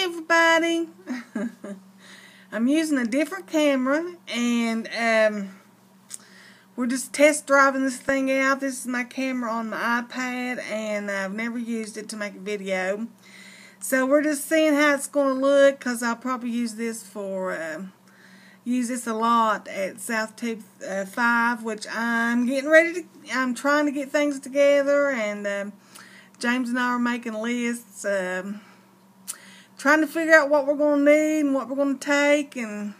everybody. I'm using a different camera, and we're just test driving this thing out. This is my camera on my iPad, and I've never used it to make a video. So we're just seeing how it's going to look, because I'll probably use this for use this a lot at South Tube 5, which I'm getting ready to. I'm trying to get things together, and James and I are making lists, trying to figure out what we're going to need and what we're going to take, and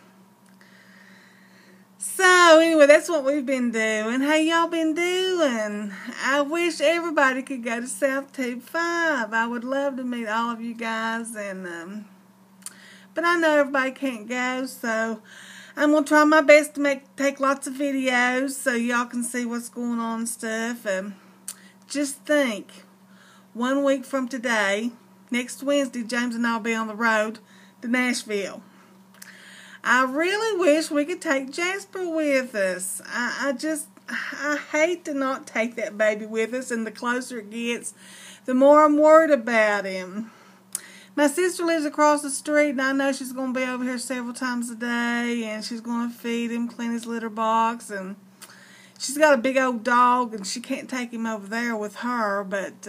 so anyway, that's what we've been doing. How y'all been doing? I wish everybody could go to South Tube 5. I would love to meet all of you guys, and but I know everybody can't go, so I'm going to try my best to take lots of videos so y'all can see what's going on and stuff. Just think, 1 week from today, next Wednesday, James and I will be on the road to Nashville. I really wish we could take Jasper with us. I hate to not take that baby with us, and the closer it gets, the more I'm worried about him. My sister lives across the street, and I know she's going to be over here several times a day, and she's going to feed him, clean his litter box, and she's got a big old dog, and she can't take him over there with her, but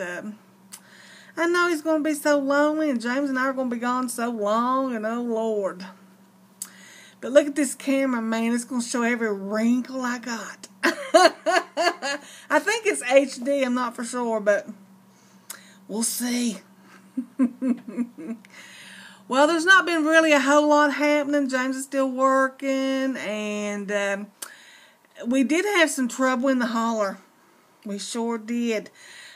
I know he's going to be so lonely, and James and I are going to be gone so long, and oh Lord. But look at this camera, man. It's going to show every wrinkle I got. I think it's HD. I'm not for sure, but we'll see. Well, there's not been really a whole lot happening. James is still working, and we did have some trouble in the holler. We sure did.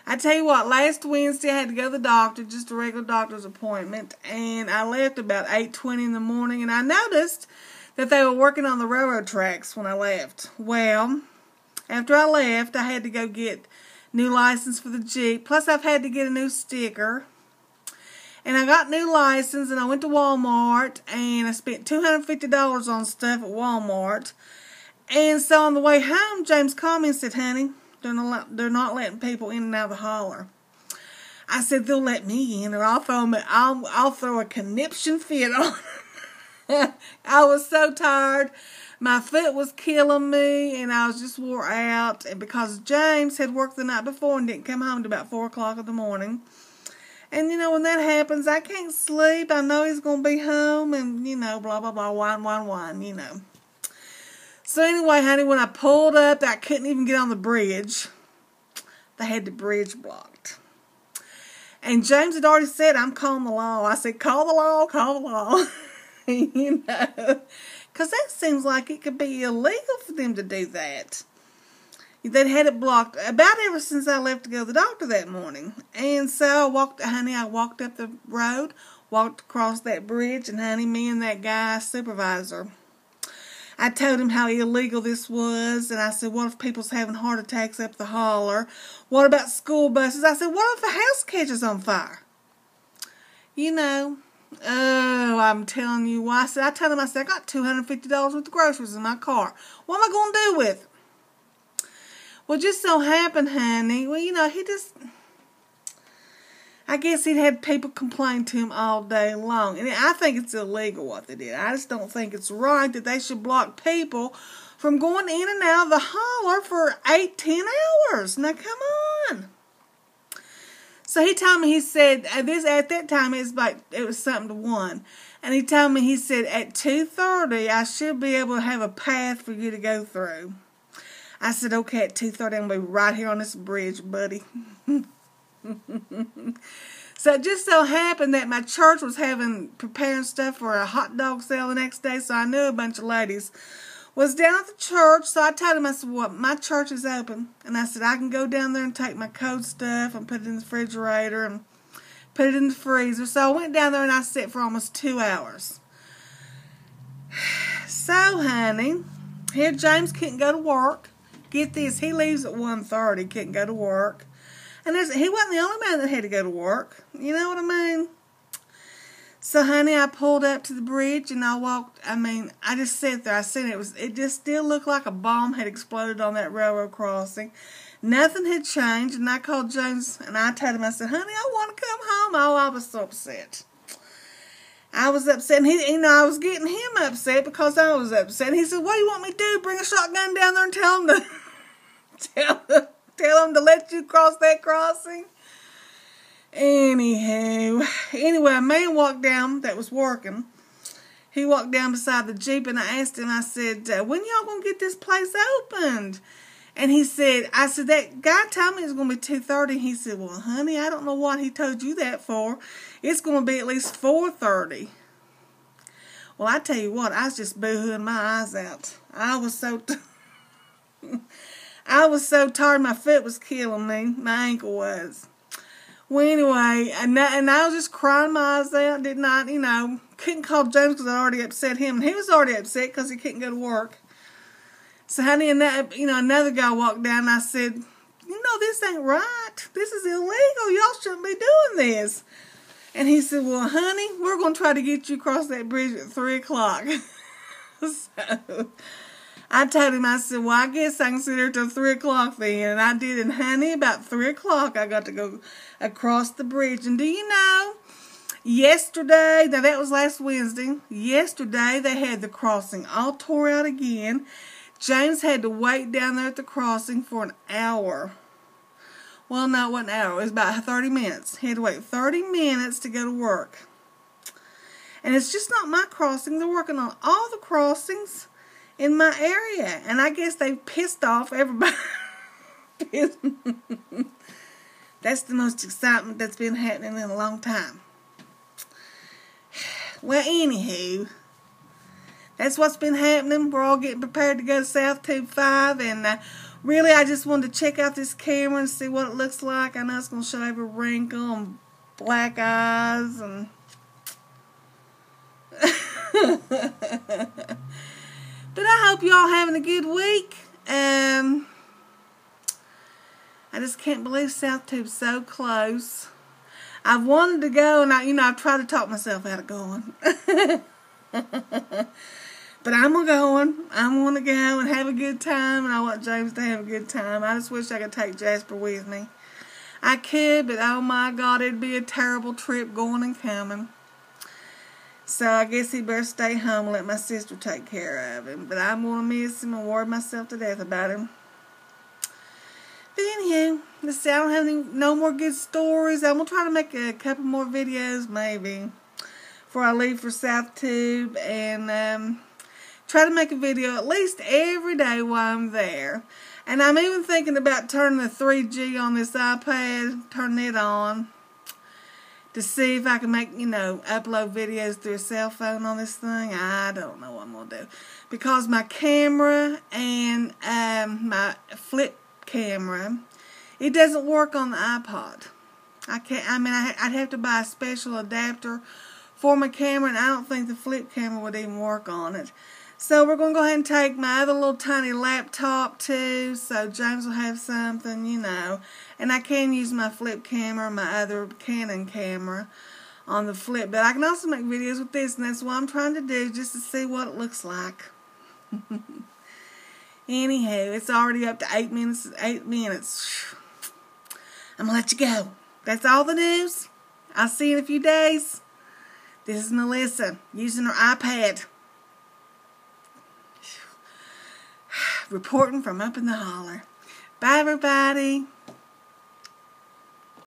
I tell you what, last Wednesday I had to go to the doctor, just a regular doctor's appointment, and I left about 8:20 in the morning, and I noticed that they were working on the railroad tracks when I left. Well, after I left, I had to go get new license for the Jeep, plus I've had to get a new sticker. And I got new license, and I went to Walmart, and I spent $250 on stuff at Walmart. And so on the way home, James called me and said, "Honey, they're not letting people in and out of the holler." I said, "They'll let me in, or I'll throw a conniption fit on." I was so tired. My foot was killing me, and I was just wore out. And because James had worked the night before and didn't come home until about 4 o'clock in the morning. And, you know, when that happens, I can't sleep. I know he's going to be home, and, you know, blah, blah, blah, whine, you know. So anyway, honey, when I pulled up, I couldn't even get on the bridge. They had the bridge blocked. And James had already said, "I'm calling the law." I said, "Call the law, call the law." You know, because that seems like it could be illegal for them to do that. They'd had it blocked about ever since I left to go to the doctor that morning. And so I walked up the road, walked across that bridge, and honey, me and that guy supervisor, I told him how illegal this was, and I said, "What if people's having heart attacks up the holler? What about school buses?" I said, "What if a house catches on fire?" You know, oh, I'm telling you why. I told him, I said, "I got $250 worth of groceries in my car. What am I going to do with it?" Well, just so happened, honey, well, you know, I guess he'd had people complain to him all day long. And I think it's illegal what they did. I just don't think it's right that they should block people from going in and out of the holler for 8-10 hours. Now, come on. So he told me, he said, at that time, it was something to 1. And he told me, he said, at 2:30, I should be able to have a path for you to go through. I said, "Okay, at 2:30, I'm going to be right here on this bridge, buddy." So it just so happened that my church was preparing stuff for a hot dog sale the next day, so I knew a bunch of ladies was down at the church. So I told him, I said, "Well, my church is open." And I said, "I can go down there and take my cold stuff and put it in the refrigerator and put it in the freezer." So I went down there and I sat for almost 2 hours. So, honey, here James couldn't go to work. Get this, he leaves at 1:30, couldn't go to work. And he wasn't the only man that had to go to work. You know what I mean? So, honey, I pulled up to the bridge, and I just sat there. I seen it just still looked like a bomb had exploded on that railroad crossing. Nothing had changed, and I called James, and I told him, I said, "Honey, I want to come home." Oh, I was so upset. I was upset, and I was getting him upset because I was upset. He said, "What do you want me to do? Bring a shotgun down there and tell him to tell him to let you cross that crossing?" Anyway, a man walked down that was working. He walked down beside the Jeep, and I asked him, I said, "When y'all gonna get this place opened?" And he said, I said, "That guy told me it's going to be 2:30. He said, "Well, honey, I don't know what he told you that for. It's going to be at least 4:30. Well, I tell you what, I was just boo-hooing my eyes out. I was so tired, my foot was killing me. My ankle was. Well, anyway, and I was just crying my eyes out. Did not, couldn't call James because I already upset him. And he was already upset because he couldn't go to work. So, honey, and that, another guy walked down, and I said, "This ain't right. This is illegal. Y'all shouldn't be doing this." And he said, "Well, honey, we're going to try to get you across that bridge at 3 o'clock. So, I told him, I said, "Well, I guess I can sit there till 3 o'clock then." And I did, and honey, about 3 o'clock, I got to go across the bridge. And do you know, yesterday, now that was last Wednesday, yesterday they had the crossing all tore out again. James had to wait down there at the crossing for an hour. Well, no, it wasn't an hour. It was about 30 minutes. He had to wait 30 minutes to go to work. And it's just not my crossing. They're working on all the crossings in my area. And I guess they pissed off everybody. That's the most excitement that's been happening in a long time. Well, anywho, that's what's been happening. We're all getting prepared to go to South Tube 5, and really I just wanted to check out this camera and see what it looks like. I know it's going to show every wrinkle and black eyes, and but I hope y'all having a good week. I just can't believe South Tube's so close. I've wanted to go, and I've tried to talk myself out of going. But I'm going to go and have a good time, and I want James to have a good time. I just wish I could take Jasper with me. I could, but oh my God, it'd be a terrible trip going and coming. So I guess he better stay home and let my sister take care of him. But I'm going to miss him and worry myself to death about him. But anywho, let's see, I don't have no more good stories. I'm going to try to make a couple more videos maybe before I leave for South Tube, and try to make a video at least every day while I'm there. And I'm even thinking about turning the 3G on this iPad, turning it on, to see if I can make, upload videos through a cell phone on this thing. I don't know what I'm going to do. Because my camera and my flip camera, it doesn't work on the iPod. I'd have to buy a special adapter for my camera, and I don't think the flip camera would even work on it. So we're going to go ahead and take my other little tiny laptop too, so James will have something, And I can use my flip camera, my other Canon camera on the flip. But I can also make videos with this, and that's what I'm trying to do, just to see what it looks like. Anywho, it's already up to 8 minutes. 8 minutes. I'm going to let you go. That's all the news. I'll see you in a few days. This is Melissa, using her iPad. Reporting from up in the holler. Bye, everybody.